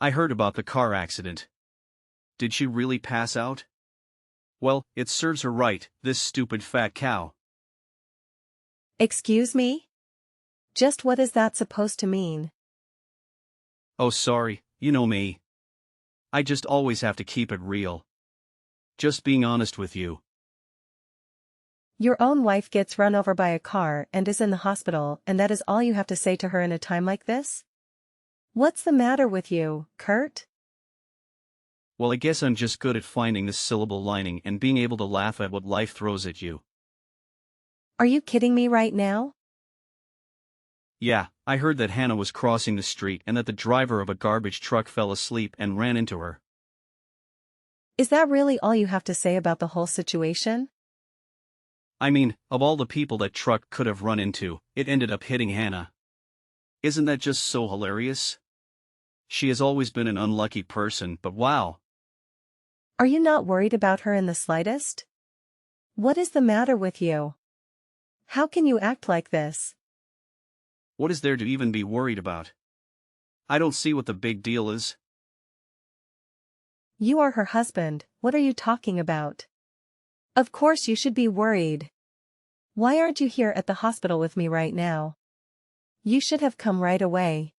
I heard about the car accident. Did she really pass out? Well, it serves her right, this stupid fat cow. Excuse me? Just what is that supposed to mean? Oh, sorry, you know me. I just always have to keep it real. Just being honest with you. Your own wife gets run over by a car and is in the hospital, and that is all you have to say to her in a time like this? What's the matter with you, Kurt? Well, I guess I'm just good at finding the syllable lining and being able to laugh at what life throws at you. Are you kidding me right now? Yeah, I heard that Hannah was crossing the street and that the driver of a garbage truck fell asleep and ran into her. Is that really all you have to say about the whole situation? I mean, of all the people that truck could have run into, it ended up hitting Hannah. Isn't that just so hilarious? She has always been an unlucky person, but wow. Are you not worried about her in the slightest? What is the matter with you? How can you act like this? What is there to even be worried about? I don't see what the big deal is. You are her husband, what are you talking about? Of course you should be worried. Why aren't you here at the hospital with me right now? You should have come right away.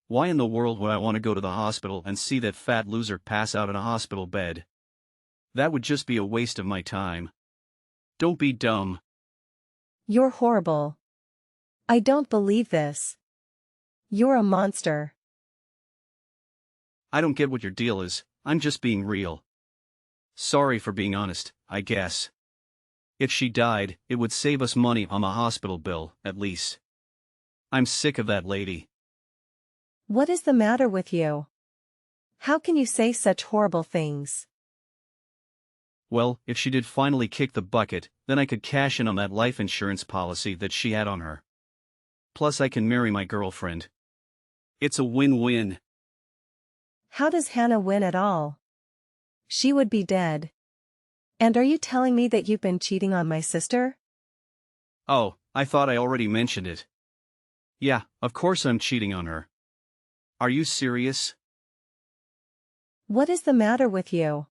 Why in the world would I want to go to the hospital and see that fat loser pass out in a hospital bed? That would just be a waste of my time. Don't be dumb. You're horrible. I don't believe this. You're a monster. I don't get what your deal is, I'm just being real. Sorry for being honest, I guess. If she died, it would save us money on the hospital bill, at least. I'm sick of that lady. What is the matter with you? How can you say such horrible things? Well, if she did finally kick the bucket, then I could cash in on that life insurance policy that she had on her. Plus I can marry my girlfriend. It's a win-win. How does Hannah win at all? She would be dead. And are you telling me that you've been cheating on my sister? Oh, I thought I already mentioned it. Yeah, of course I'm cheating on her. Are you serious? What is the matter with you?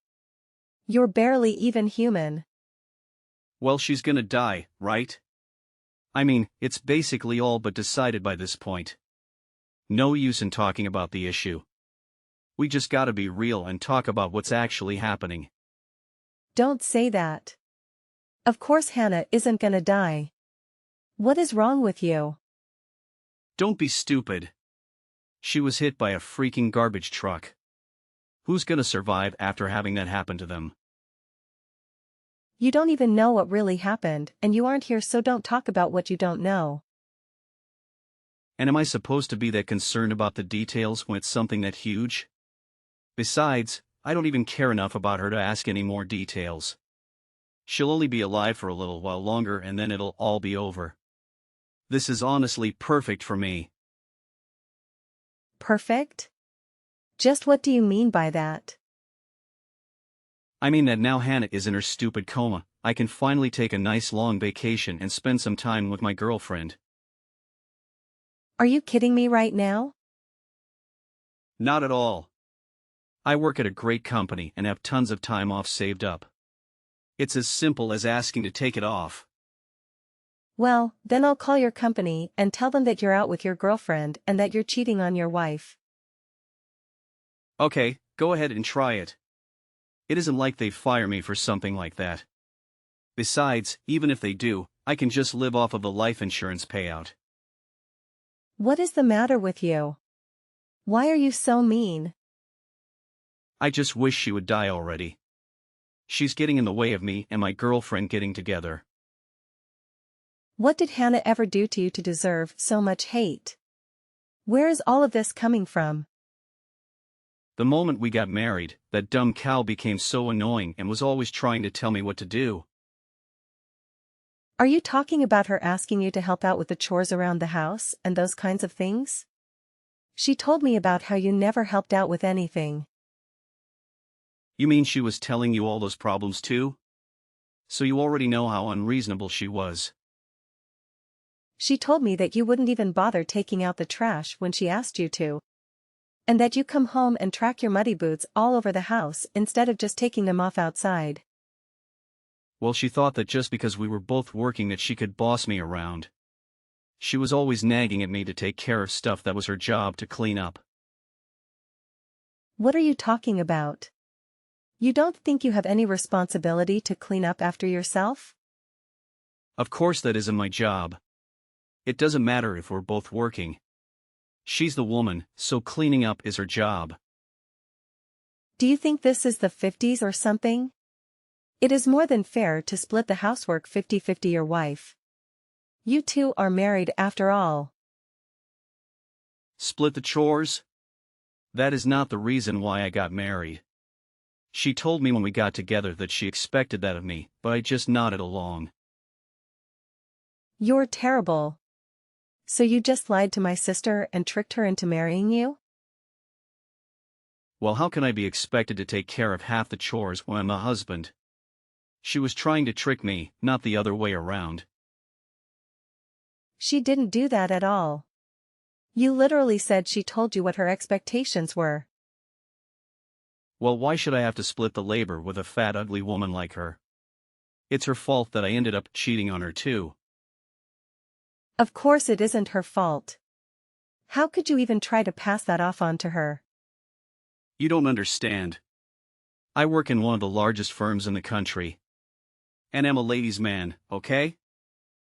You're barely even human. Well, she's gonna die, right? I mean, it's basically all but decided by this point. No use in talking about the issue. We just gotta be real and talk about what's actually happening. Don't say that. Of course Hannah isn't gonna die. What is wrong with you? Don't be stupid. She was hit by a freaking garbage truck. Who's gonna survive after having that happen to them? You don't even know what really happened, and you aren't here, so don't talk about what you don't know. And am I supposed to be that concerned about the details when it's something that huge? Besides, I don't even care enough about her to ask any more details. She'll only be alive for a little while longer and then it'll all be over. This is honestly perfect for me. Perfect? Just what do you mean by that? I mean that now Hannah is in her stupid coma, I can finally take a nice long vacation and spend some time with my girlfriend. Are you kidding me right now? Not at all. I work at a great company and have tons of time off saved up. It's as simple as asking to take it off. Well, then I'll call your company and tell them that you're out with your girlfriend and that you're cheating on your wife. Okay, go ahead and try it. It isn't like they'd fire me for something like that. Besides, even if they do, I can just live off of the life insurance payout. What is the matter with you? Why are you so mean? I just wish she would die already. She's getting in the way of me and my girlfriend getting together. What did Hannah ever do to you to deserve so much hate? Where is all of this coming from? The moment we got married, that dumb cow became so annoying and was always trying to tell me what to do. Are you talking about her asking you to help out with the chores around the house and those kinds of things? She told me about how you never helped out with anything. You mean she was telling you all those problems too? So you already know how unreasonable she was. She told me that you wouldn't even bother taking out the trash when she asked you to. And that you come home and track your muddy boots all over the house instead of just taking them off outside. Well, she thought that just because we were both working that she could boss me around. She was always nagging at me to take care of stuff that was her job to clean up. What are you talking about? You don't think you have any responsibility to clean up after yourself? Of course that isn't my job. It doesn't matter if we're both working. She's the woman, so cleaning up is her job. Do you think this is the 50s or something? It is more than fair to split the housework 50-50 your wife. You two are married after all. Split the chores? That is not the reason why I got married. She told me when we got together that she expected that of me, but I just nodded along. You're terrible. So you just lied to my sister and tricked her into marrying you? Well, how can I be expected to take care of half the chores when I'm the husband? She was trying to trick me, not the other way around. She didn't do that at all. You literally said she told you what her expectations were. Well, why should I have to split the labor with a fat, ugly woman like her? It's her fault that I ended up cheating on her too. Of course it isn't her fault. How could you even try to pass that off on to her? You don't understand. I work in one of the largest firms in the country. And am a ladies' man, okay?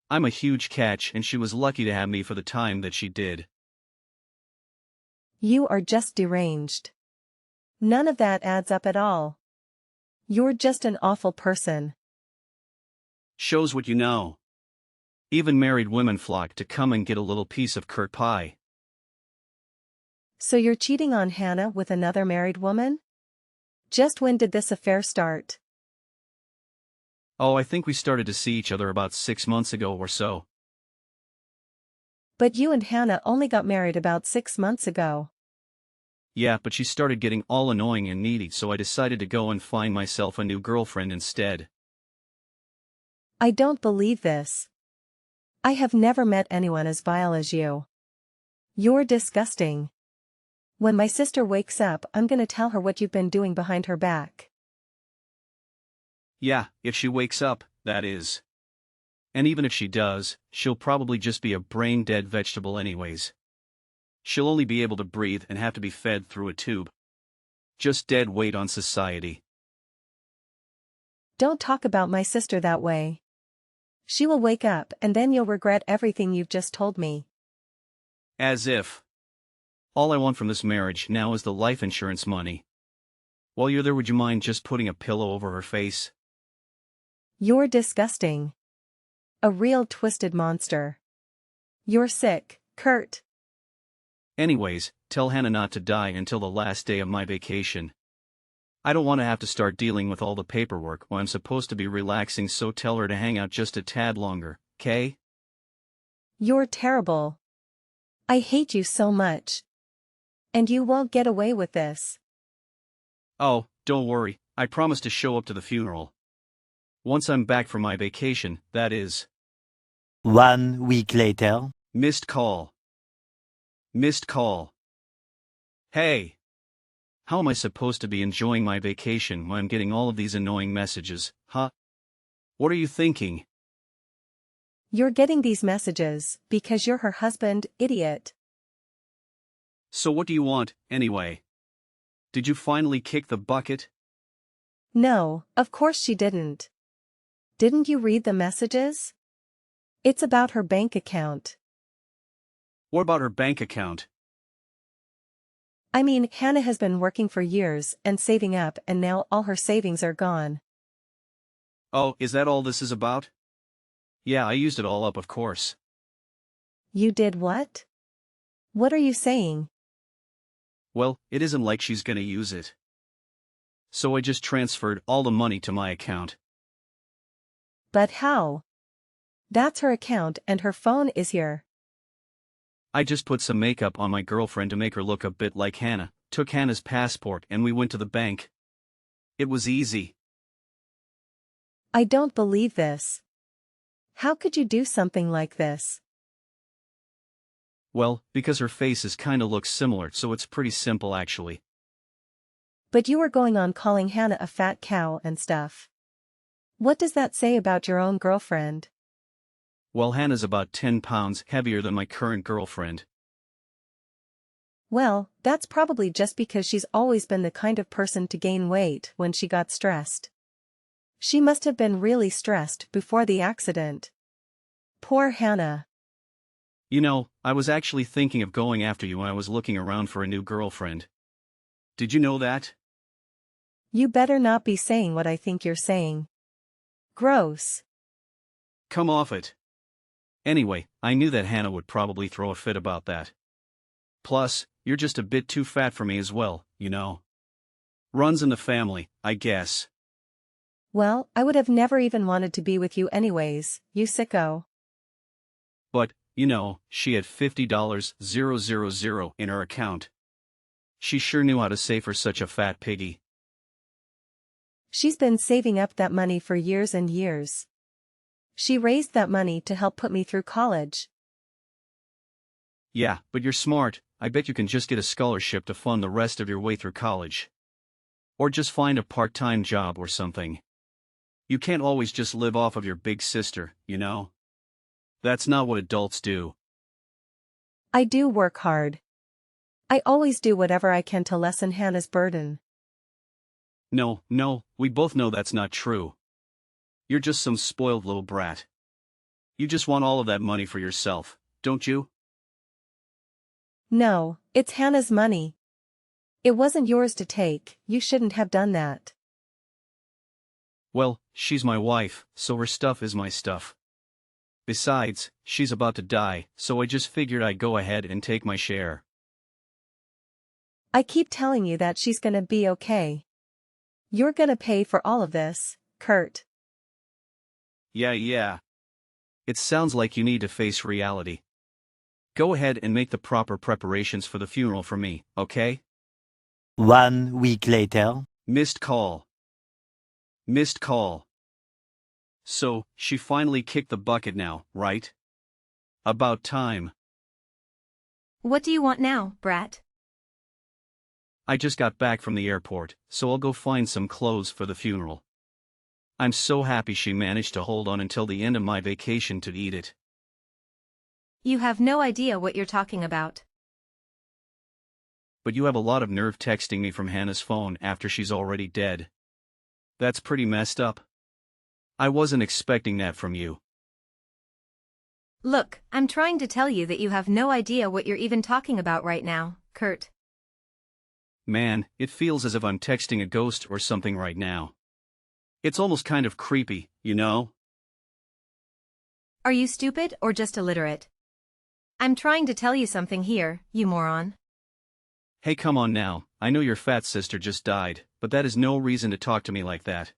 I'm a huge catch and she was lucky to have me for the time that she did. You are just deranged. None of that adds up at all. You're just an awful person. Shows what you know. Even married women flock to come and get a little piece of Kurt pie. So you're cheating on Hannah with another married woman? Just when did this affair start? Oh, I think we started to see each other about 6 months ago or so. But you and Hannah only got married about 6 months ago. Yeah, but she started getting all annoying and needy, so I decided to go and find myself a new girlfriend instead. I don't believe this. I have never met anyone as vile as you. You're disgusting. When my sister wakes up, I'm gonna tell her what you've been doing behind her back. Yeah, if she wakes up, that is. And even if she does, she'll probably just be a brain-dead vegetable anyways. She'll only be able to breathe and have to be fed through a tube. Just dead weight on society. Don't talk about my sister that way. She will wake up and then you'll regret everything you've just told me. As if. All I want from this marriage now is the life insurance money. While you're there, would you mind just putting a pillow over her face? You're disgusting. A real twisted monster. You're sick, Kurt. Anyways, tell Hannah not to die until the last day of my vacation. I don't want to have to start dealing with all the paperwork when I'm supposed to be relaxing, so tell her to hang out just a tad longer, okay? You're terrible. I hate you so much. And you won't get away with this. Oh, don't worry, I promise to show up to the funeral. Once I'm back from my vacation, that is. 1 week later. Missed call. Missed call. Hey! How am I supposed to be enjoying my vacation when I'm getting all of these annoying messages, huh? What are you thinking? You're getting these messages because you're her husband, idiot. So what do you want, anyway? Did you finally kick the bucket? No, of course she didn't. Didn't you read the messages? It's about her bank account. What about her bank account? I mean, Hannah has been working for years and saving up, and now all her savings are gone. Oh, is that all this is about? Yeah, I used it all up, of course. You did what? What are you saying? Well, it isn't like she's gonna use it. So I just transferred all the money to my account. But how? That's her account and her phone is here. I just put some makeup on my girlfriend to make her look a bit like Hannah, took Hannah's passport, and we went to the bank. It was easy. I don't believe this. How could you do something like this? Well, because her faces kinda look similar, so it's pretty simple actually. But you were going on calling Hannah a fat cow and stuff. What does that say about your own girlfriend? Well, Hannah's about 10 pounds heavier than my current girlfriend. Well, that's probably just because she's always been the kind of person to gain weight when she got stressed. She must have been really stressed before the accident. Poor Hannah. You know, I was actually thinking of going after you when I was looking around for a new girlfriend. Did you know that? You better not be saying what I think you're saying. Gross. Come off it. Anyway, I knew that Hannah would probably throw a fit about that. Plus, you're just a bit too fat for me as well, you know. Runs in the family, I guess. Well, I would have never even wanted to be with you anyways, you sicko. But, you know, she had $50,000 in her account. She sure knew how to save for such a fat piggy. She's been saving up that money for years and years. She raised that money to help put me through college. Yeah, but you're smart. I bet you can just get a scholarship to fund the rest of your way through college. Or just find a part-time job or something. You can't always just live off of your big sister, you know? That's not what adults do. I do work hard. I always do whatever I can to lessen Hannah's burden. No, we both know that's not true. You're just some spoiled little brat. You just want all of that money for yourself, don't you? No, it's Hannah's money. It wasn't yours to take, you shouldn't have done that. Well, she's my wife, so her stuff is my stuff. Besides, she's about to die, so I just figured I'd go ahead and take my share. I keep telling you that she's gonna be okay. You're gonna pay for all of this, Kurt. Yeah. It sounds like you need to face reality. Go ahead and make the proper preparations for the funeral for me, okay? 1 week later. Missed call. So, she finally kicked the bucket now, right? About time. What do you want now, brat? I just got back from the airport, so I'll go find some clothes for the funeral. I'm so happy she managed to hold on until the end of my vacation to eat it. You have no idea what you're talking about. But you have a lot of nerve texting me from Hannah's phone after she's already dead. That's pretty messed up. I wasn't expecting that from you. Look, I'm trying to tell you that you have no idea what you're even talking about right now, Kurt. Man, it feels as if I'm texting a ghost or something right now. It's almost kind of creepy, you know? Are you stupid or just illiterate? I'm trying to tell you something here, you moron. Hey, come on now, I know your fat sister just died, but that is no reason to talk to me like that.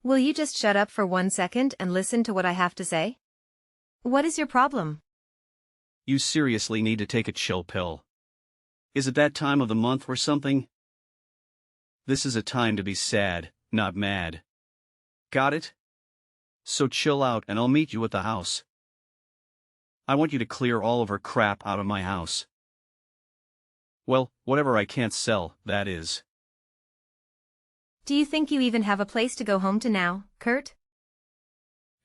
Will you just shut up for 1 second and listen to what I have to say? What is your problem? You seriously need to take a chill pill. Is it that time of the month or something? This is a time to be sad, not mad. Got it? So chill out and I'll meet you at the house. I want you to clear all of her crap out of my house. Well, whatever I can't sell, that is. Do you think you even have a place to go home to now, Kurt?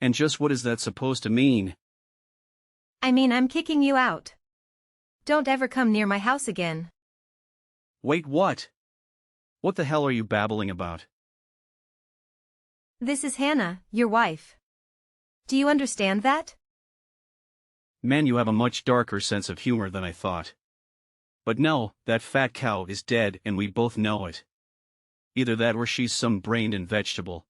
And just what is that supposed to mean? I mean, I'm kicking you out. Don't ever come near my house again. Wait, what? What the hell are you babbling about? This is Hannah, your wife. Do you understand that? Man, you have a much darker sense of humor than I thought. But no, that fat cow is dead and we both know it. Either that or she's some brain-in vegetable.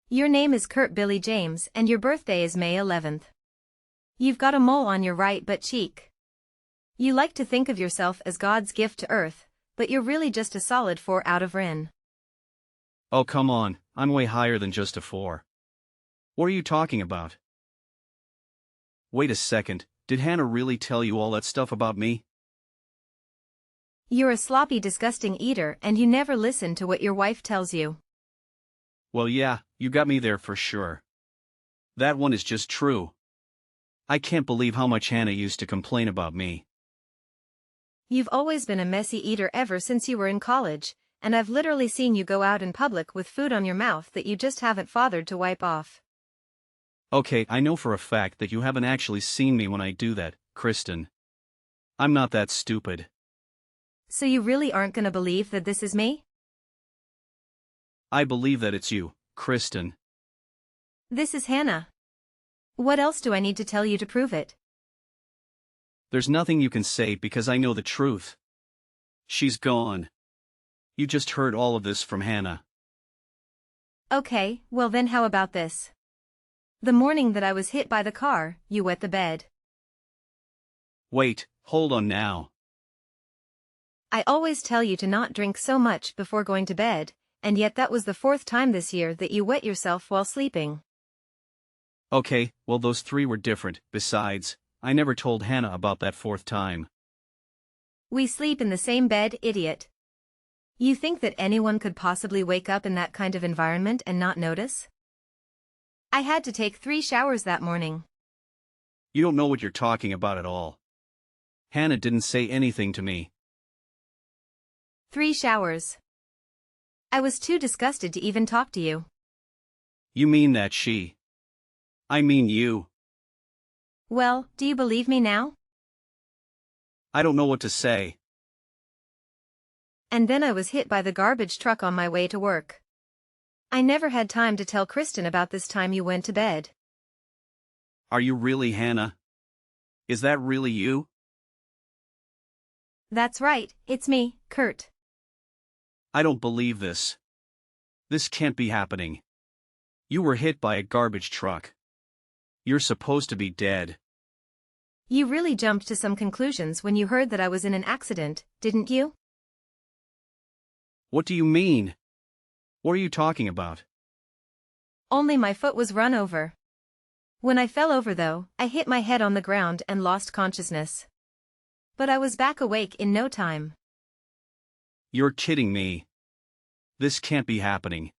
Your name is Kurt Billy James and your birthday is May 11th. You've got a mole on your right butt cheek. You like to think of yourself as God's gift to earth, but you're really just a solid 4 out of Rin. Oh, come on, I'm way higher than just a 4. What are you talking about? Wait a second, did Hannah really tell you all that stuff about me? You're a sloppy, disgusting eater and you never listen to what your wife tells you. Well, yeah, you got me there for sure. That one is just true. I can't believe how much Hannah used to complain about me. You've always been a messy eater ever since you were in college, and I've literally seen you go out in public with food on your mouth that you just haven't bothered to wipe off. Okay, I know for a fact that you haven't actually seen me when I do that, Kristen. I'm not that stupid. So you really aren't gonna believe that this is me? I believe that it's you, Kristen. This is Hannah. What else do I need to tell you to prove it? There's nothing you can say because I know the truth. She's gone. You just heard all of this from Hannah. Okay, well then how about this? The morning that I was hit by the car, you wet the bed. Wait, hold on now. I always tell you to not drink so much before going to bed, and yet that was the 4th time this year that you wet yourself while sleeping. Okay, well those 3 were different. Besides, I never told Hannah about that 4th time. We sleep in the same bed, idiot. You think that anyone could possibly wake up in that kind of environment and not notice? I had to take 3 showers that morning. You don't know what you're talking about at all. Hannah didn't say anything to me. 3 showers. I was too disgusted to even talk to you. You mean that she? I mean you. Well, do you believe me now? I don't know what to say. And then I was hit by the garbage truck on my way to work. I never had time to tell Kristen about this time you went to bed. Are you really Hannah? Is that really you? That's right, it's me, Kurt. I don't believe this. This can't be happening. You were hit by a garbage truck. You're supposed to be dead. You really jumped to some conclusions when you heard that I was in an accident, didn't you? What do you mean? What are you talking about? Only my foot was run over. When I fell over though, I hit my head on the ground and lost consciousness. But I was back awake in no time. You're kidding me. This can't be happening.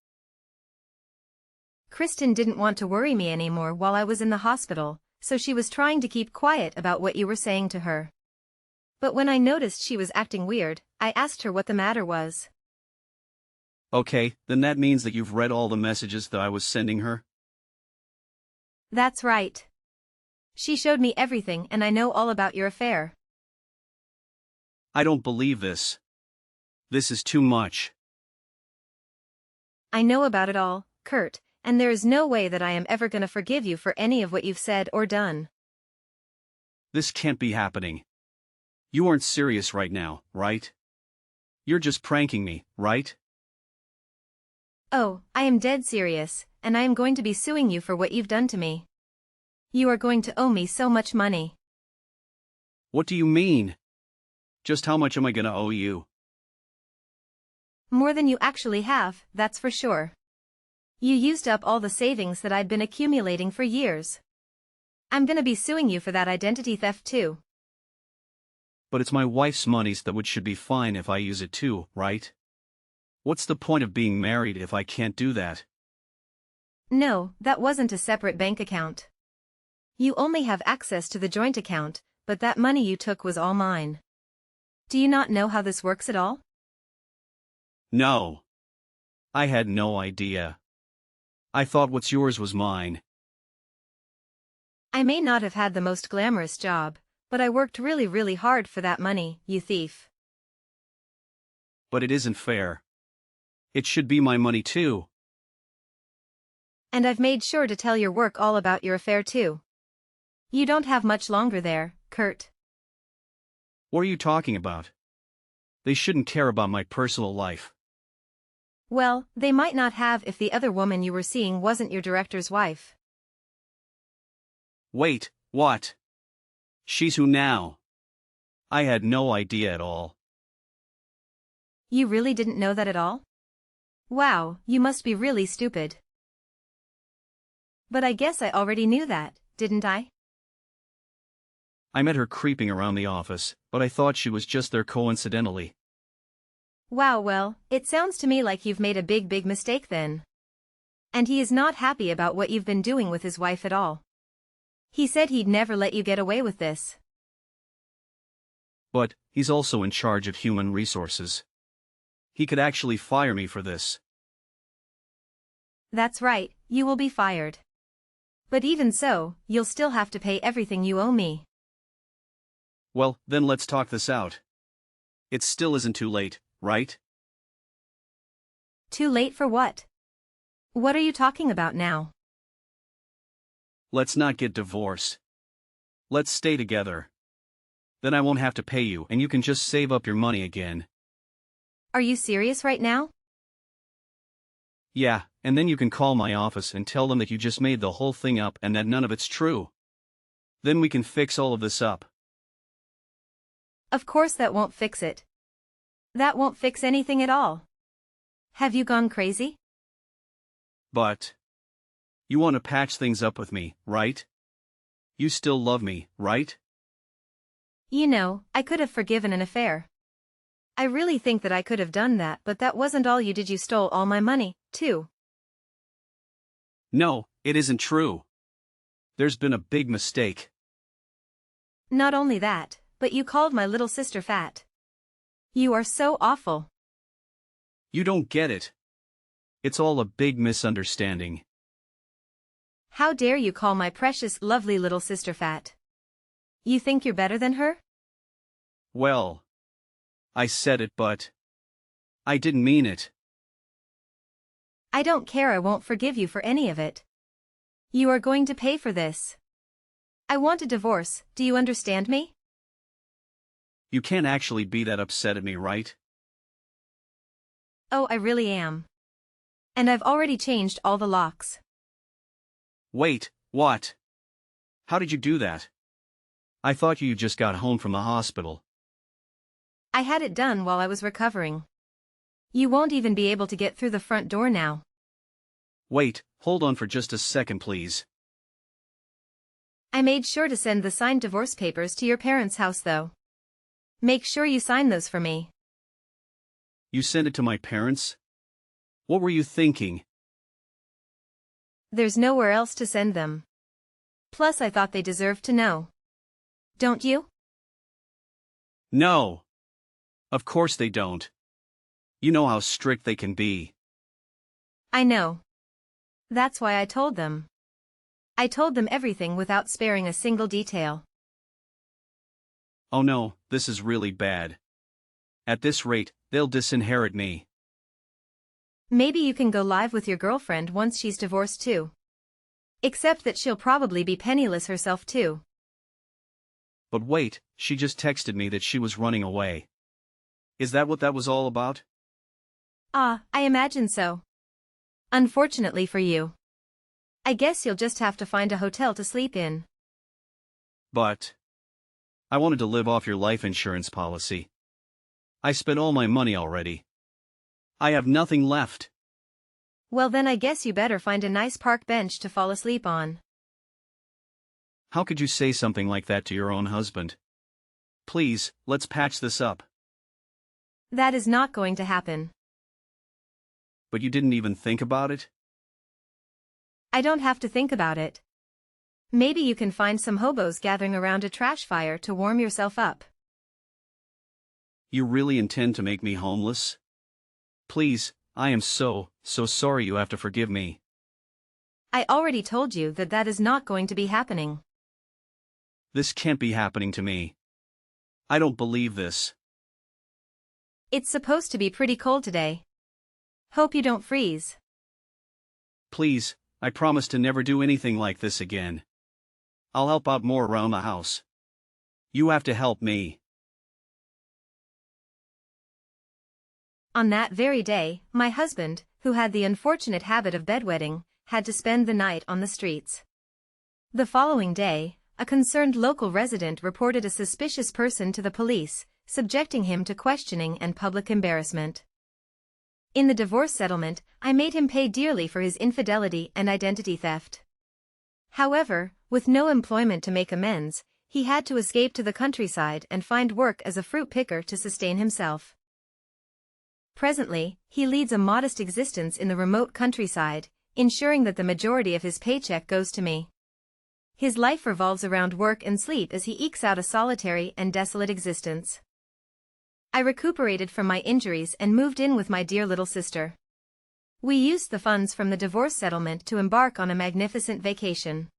Kristen didn't want to worry me anymore while I was in the hospital, so she was trying to keep quiet about what you were saying to her. But when I noticed she was acting weird, I asked her what the matter was. Okay, then that means that you've read all the messages that I was sending her? That's right. She showed me everything and I know all about your affair. I don't believe this. This is too much. I know about it all, Kurt, and there is no way that I am ever gonna forgive you for any of what you've said or done. This can't be happening. You aren't serious right now, right? You're just pranking me, right? Oh, I am dead serious, and I am going to be suing you for what you've done to me. You are going to owe me so much money. What do you mean? Just how much am I gonna owe you? More than you actually have, that's for sure. You used up all the savings that I'd been accumulating for years. I'm gonna be suing you for that identity theft too. But it's my wife's monies that should be fine if I use it too, right? What's the point of being married if I can't do that? No, that wasn't a separate bank account. You only have access to the joint account, but that money you took was all mine. Do you not know how this works at all? No. I had no idea. I thought what's yours was mine. I may not have had the most glamorous job, but I worked really hard for that money, you thief. But it isn't fair. It should be my money too. And I've made sure to tell your work all about your affair too. You don't have much longer there, Kurt. What are you talking about? They shouldn't care about my personal life. Well, they might not have if the other woman you were seeing wasn't your director's wife. Wait, what? She's who now? I had no idea at all. You really didn't know that at all? Wow, you must be really stupid. But I guess I already knew that, didn't I? I met her creeping around the office, but I thought she was just there coincidentally. Wow, well, it sounds to me like you've made a big mistake then. And he is not happy about what you've been doing with his wife at all. He said he'd never let you get away with this. But he's also in charge of human resources. He could actually fire me for this. That's right, you will be fired. But even so, you'll still have to pay everything you owe me. Well, then let's talk this out. It still isn't too late, right? Too late for what? What are you talking about now? Let's not get divorced. Let's stay together. Then I won't have to pay you and you can just save up your money again. Are you serious right now? Yeah, and then you can call my office and tell them that you just made the whole thing up and that none of it's true. Then we can fix all of this up. Of course that won't fix it. That won't fix anything at all. Have you gone crazy? But you want to patch things up with me, right? You still love me, right? You know, I could have forgiven an affair. I really think that I could have done that, but that wasn't all you did. You stole all my money, too. No, it isn't true. There's been a big mistake. Not only that, but you called my little sister fat. You are so awful. You don't get it. It's all a big misunderstanding. How dare you call my precious, lovely little sister fat? You think you're better than her? Well, I said it, but I didn't mean it. I don't care. I won't forgive you for any of it. You are going to pay for this. I want a divorce, do you understand me? You can't actually be that upset at me, right? Oh, I really am. And I've already changed all the locks. Wait, what? How did you do that? I thought you just got home from the hospital. I had it done while I was recovering. You won't even be able to get through the front door now. Wait, hold on for just a second, please. I made sure to send the signed divorce papers to your parents' house, though. Make sure you sign those for me. You sent it to my parents? What were you thinking? There's nowhere else to send them. Plus, I thought they deserved to know. Don't you? No. Of course they don't. You know how strict they can be. I know. That's why I told them. I told them everything without sparing a single detail. Oh no, this is really bad. At this rate, they'll disinherit me. Maybe you can go live with your girlfriend once she's divorced too. Except that she'll probably be penniless herself too. But wait, she just texted me that she was running away. Is that what that was all about? Ah, I imagine so. Unfortunately for you. I guess you'll just have to find a hotel to sleep in. But I wanted to live off your life insurance policy. I spent all my money already. I have nothing left. Well then I guess you better find a nice park bench to fall asleep on. How could you say something like that to your own husband? Please, let's patch this up. That is not going to happen. But you didn't even think about it? I don't have to think about it. Maybe you can find some hobos gathering around a trash fire to warm yourself up. You really intend to make me homeless? Please, I am so sorry. You have to forgive me. I already told you that that is not going to be happening. This can't be happening to me. I don't believe this. It's supposed to be pretty cold today. Hope you don't freeze. Please, I promise to never do anything like this again. I'll help out more around the house. You have to help me. On that very day, my husband, who had the unfortunate habit of bedwetting, had to spend the night on the streets. The following day, a concerned local resident reported a suspicious person to the police, subjecting him to questioning and public embarrassment. In the divorce settlement, I made him pay dearly for his infidelity and identity theft. However, with no employment to make amends, he had to escape to the countryside and find work as a fruit picker to sustain himself. Presently, he leads a modest existence in the remote countryside, ensuring that the majority of his paycheck goes to me. His life revolves around work and sleep as he ekes out a solitary and desolate existence. I recuperated from my injuries and moved in with my dear little sister. We used the funds from the divorce settlement to embark on a magnificent vacation.